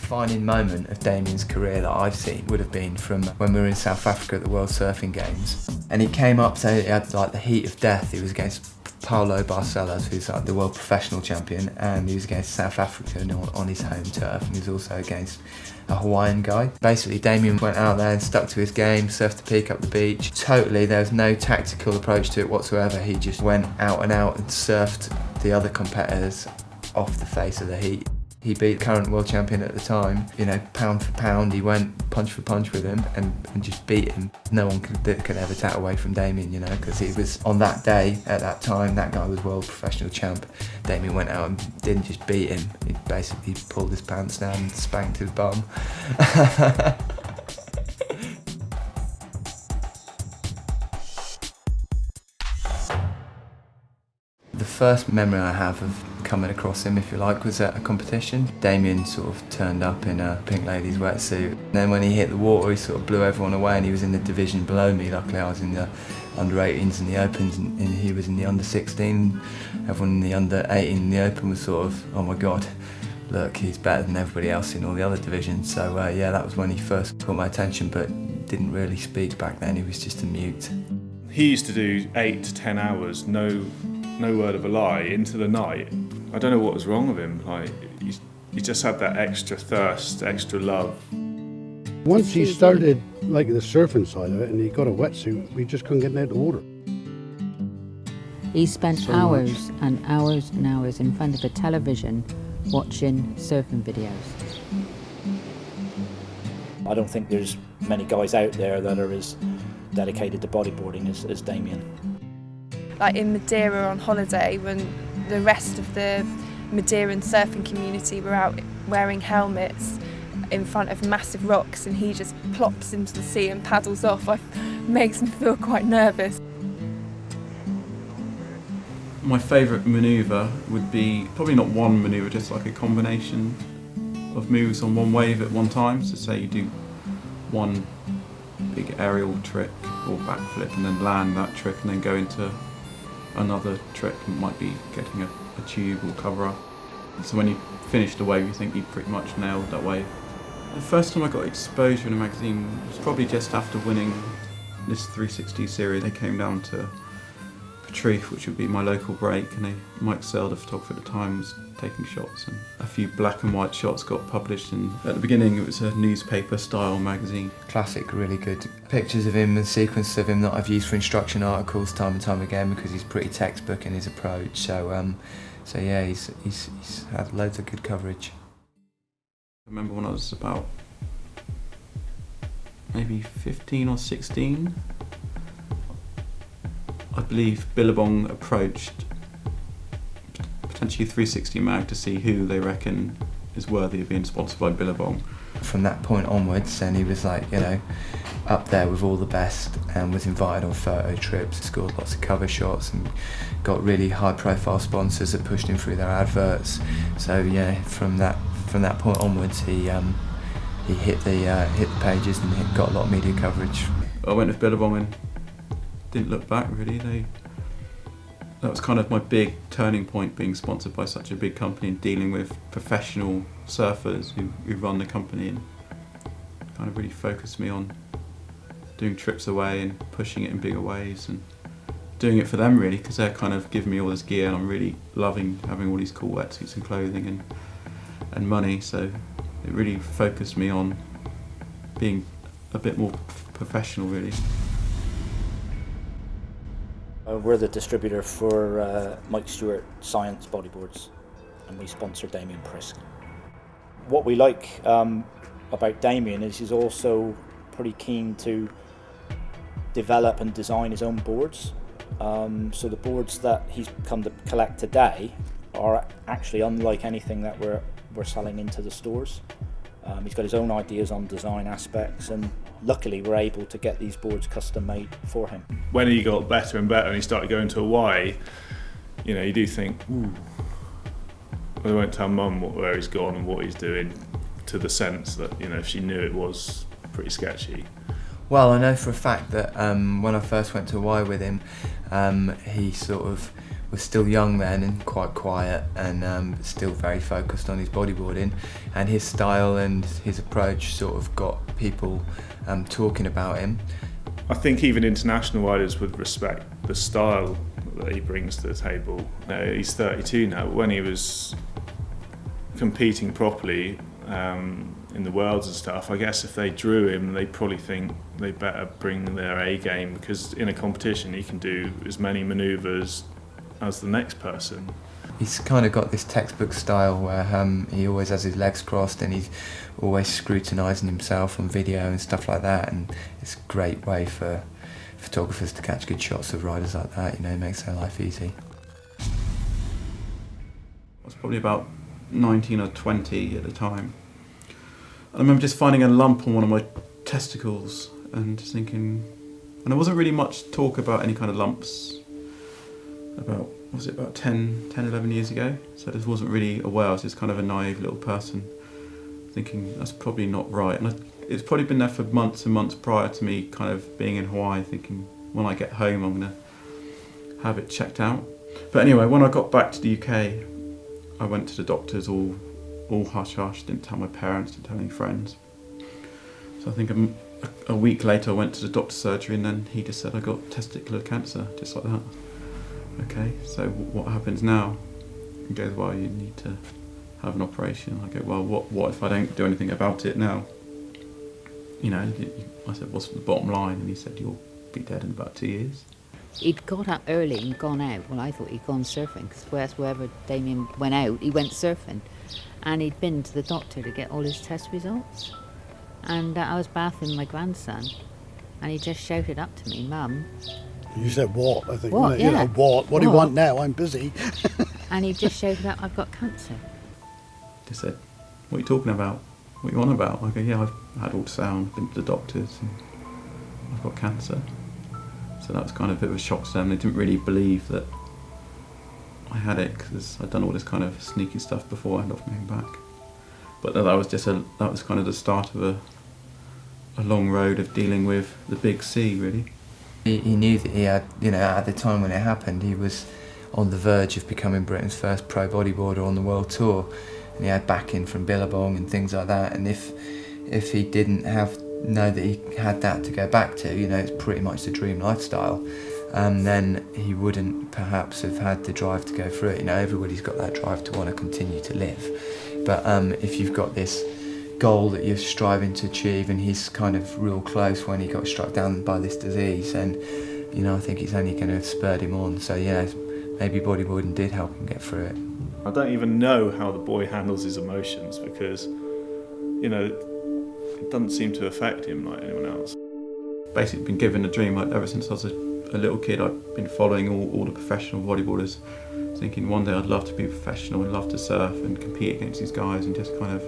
defining moment of Damian's career that I've seen would have been from when we were in South Africa at the World Surfing Games. And he came up, so he had like the heat of death. He was against Paulo Barcelos, who's like the world professional champion, and he was against South Africa on his home turf, and he was also against a Hawaiian guy. Basically, Damian went out there and stuck to his game, surfed the peak up the beach. Totally, there was no tactical approach to it whatsoever. He just went out and surfed the other competitors off the face of the heat. He beat the current world champion at the time, you know, pound for pound. He went punch for punch with him and just beat him. No one could ever take away from Damian, you know, because he was, on that day, at that time, that guy was world professional champ. Damian went out and didn't just beat him, he basically pulled his pants down and spanked his bum. The first memory I have of coming across him, if you like, was at a competition. Damian sort of turned up in a Pink Ladies wetsuit. And then when he hit the water, he sort of blew everyone away, and he was in the division below me. Luckily I was in the under-18s and the Opens, and he was in the under-16. Everyone in the under-18 and the Open was sort of, oh my God, look, he's better than everybody else in all the other divisions. So yeah, that was when he first caught my attention, but didn't really speak back then. He was just a mute. He used to do 8 to 10 hours, no word of a lie, into the night. I don't know what was wrong with him. Like, he just had that extra thirst, extra love. Once he started like the surfing side of it and he got a wetsuit, we just couldn't get him out of the water. He spent hours and hours and hours in front of a television watching surfing videos. I don't think there's many guys out there that are as dedicated to bodyboarding as Damian. Like in Madeira on holiday, when the rest of the Madeiran surfing community were out wearing helmets in front of massive rocks, and he just plops into the sea and paddles off, it makes me feel quite nervous. My favourite manoeuvre would be probably not one manoeuvre, just like a combination of moves on one wave at one time. So say you do one big aerial trick or backflip and then land that trick and then go into another trick. It might be getting a tube or cover up. So when you finish the wave, you think you pretty much nailed that wave. The first time I got exposure in a magazine was probably just after winning this 360 series. They came down to Patrice, which would be my local break, and Mike Sell, the photographer at the time, was taking shots, and a few black and white shots got published, and at the beginning it was a newspaper style magazine. Classic, really good pictures of him and sequences of him that I've used for instruction articles time and time again, because he's pretty textbook in his approach. So yeah, he's had loads of good coverage. I remember when I was about maybe 15 or 16, I believe Billabong approached potentially 360 Mag to see who they reckon is worthy of being sponsored by Billabong. From that point onwards, and he was like, you know, up there with all the best, and was invited on photo trips, scored lots of cover shots, and got really high profile sponsors that pushed him through their adverts. So yeah, from that point onwards, he hit the pages and got a lot of media coverage. I went with Billabong and didn't look back really. That was kind of my big turning point, being sponsored by such a big company and dealing with professional surfers who run the company, and kind of really focused me on doing trips away and pushing it in bigger ways and doing it for them really, because they're kind of giving me all this gear and I'm really loving having all these cool wetsuits and clothing and money. So it really focused me on being a bit more professional really. We're the distributor for Mike Stewart Science bodyboards, and we sponsor Damian Prisk. What we like about Damian is he's also pretty keen to develop and design his own boards. So the boards that he's come to collect today are actually unlike anything that we're selling into the stores. He's got his own ideas on design aspects, and luckily we're able to get these boards custom made for him. When he got better and better and he started going to Hawaii, you know, you do think, ooh, I won't tell Mum where he's gone and what he's doing, to the sense that, you know, if she knew, it was pretty sketchy. Well, I know for a fact that when I first went to Hawaii with him, he sort of was still young then and quite quiet, and still very focused on his bodyboarding, and his style and his approach sort of got people talking about him. I think even international riders would respect the style that he brings to the table. He's 32 now, but when he was competing properly in the Worlds and stuff, I guess if they drew him, they'd probably think they better bring their A game, because in a competition he can do as many manoeuvres as the next person. He's kind of got this textbook style where he always has his legs crossed and he's always scrutinising himself on video and stuff like that, and it's a great way for photographers to catch good shots of riders like that. You know, it makes their life easy. I was probably about 19 or 20 at the time. I remember just finding a lump on one of my testicles and just thinking, and there wasn't really much talk about any kind of lumps about, was it about 10, 11 years ago? So I just wasn't really aware. I was just kind of a naive little person thinking that's probably not right. And it's probably been there for months and months prior to me kind of being in Hawaii, thinking when I get home I'm going to have it checked out. But anyway, when I got back to the UK, I went to the doctors all hush-hush, didn't tell my parents, didn't tell any friends. So I think a week later I went to the doctor's surgery, and then he just said I got testicular cancer, just like that. Okay, so what happens now? He goes, well, you need to have an operation. I go, well, what if I don't do anything about it now? You know, I said, what's the bottom line? And he said, you'll be dead in about 2 years. He'd got up early and gone out. Well, I thought he'd gone surfing, because wherever Damian went out, he went surfing. And he'd been to the doctor to get all his test results. And I was bathing my grandson, and he just shouted up to me, Mum. You said what, I think. What, You yeah. know, what do you want now? I'm busy. And he just shouted out, I've got cancer. Just said, what are you talking about? What are you on about? I go, yeah, I've had ultrasound, I've been to the doctors, and I've got cancer. So that was kind of a bit of a shock to them. They didn't really believe that I had it, because I'd done all this kind of sneaky stuff before I ended up moving back. But that was kind of the start of a long road of dealing with the big C, really. He knew that he had, you know, at the time when it happened, he was on the verge of becoming Britain's first pro bodyboarder on the world tour, and he had backing from Billabong and things like that. And if he didn't know that he had that to go back to, you know, it's pretty much the dream lifestyle, then he wouldn't perhaps have had the drive to go through it. You know, everybody's got that drive to want to continue to live, but if you've got this goal that you're striving to achieve, and he's kind of real close when he got struck down by this disease, and you know, I think it's only going to have spurred him on. So yeah, maybe bodyboarding did help him get through it. I don't even know how the boy handles his emotions, because, you know, it doesn't seem to affect him like anyone else. Basically been given a dream, like ever since I was a little kid. I've been following all the professional bodyboarders, thinking one day I'd love to be professional and love to surf and compete against these guys and just kind of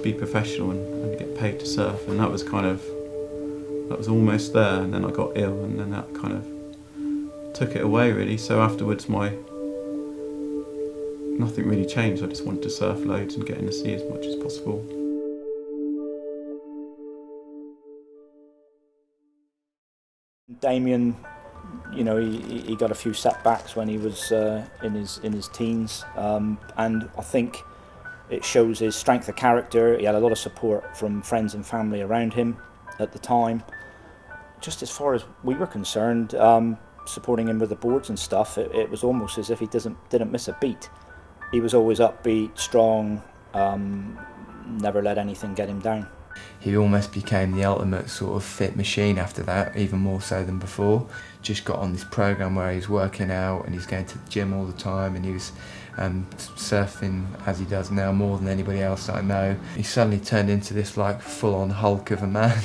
be professional and get paid to surf. And that was almost there, and then I got ill, and then that kind of took it away, really. So afterwards nothing really changed. I just wanted to surf loads and get in the sea as much as possible. Damian, you know, he got a few setbacks when he was in his teens, and I think it shows his strength of character. He had a lot of support from friends and family around him at the time. Just as far as we were concerned, supporting him with the boards and stuff, it was almost as if he didn't miss a beat. He was always upbeat, strong, never let anything get him down. He almost became the ultimate sort of fit machine after that, even more so than before. Just got on this program where he's working out and he's going to the gym all the time, and he was surfing as he does now more than anybody else that I know. He suddenly turned into this like full-on Hulk of a man.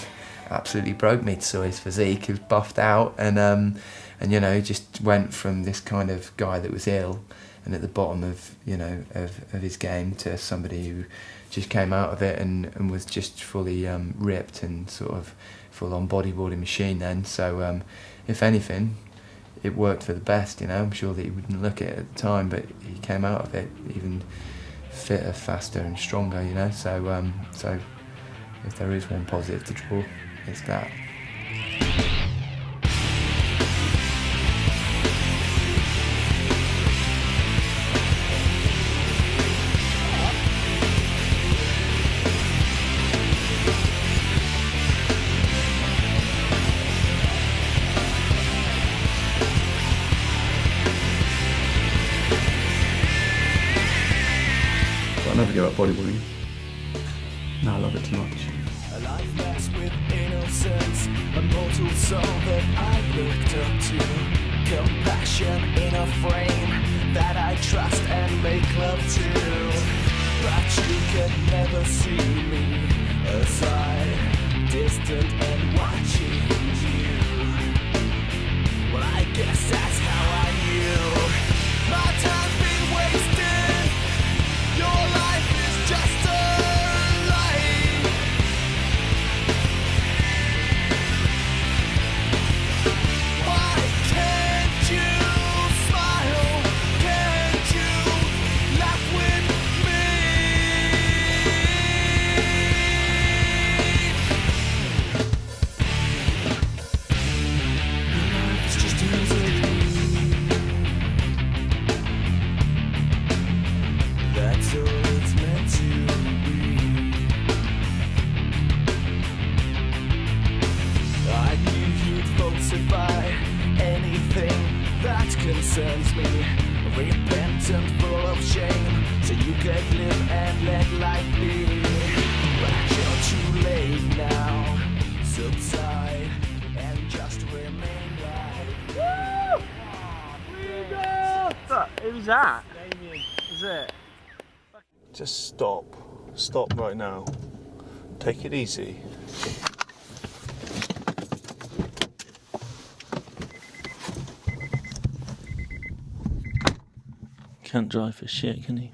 Absolutely broke me to saw his physique. He was buffed out, and you know, just went from this kind of guy that was ill and at the bottom of, you know, of his game, to somebody who just came out of it and was just fully ripped and sort of full-on bodyboarding machine then. So if anything, it worked for the best, you know. I'm sure that he wouldn't look at it at the time, but he came out of it even fitter, faster and stronger, you know. So so if there is one positive to draw, it's that. never give up bodyboarding. No, I love it too much. A life masked with innocence, a mortal soul that I looked up to. Compassion in a frame that I trust and make love to. But you can never see me as I distant and watching you. Well, I guess that's how I knew. My time's been wasted. Your life is just a lie. Why can't you smile? Can't you laugh with me? It's just easy. That's all it's meant to be. I knew you'd falsify anything that concerns me. Repentant, full of shame, so you could live and let life be. But you're too late now. Subside and just remain like. Who's that? Damian. Is it? Just stop. Stop right now. Take it easy. Can't drive for shit, can he?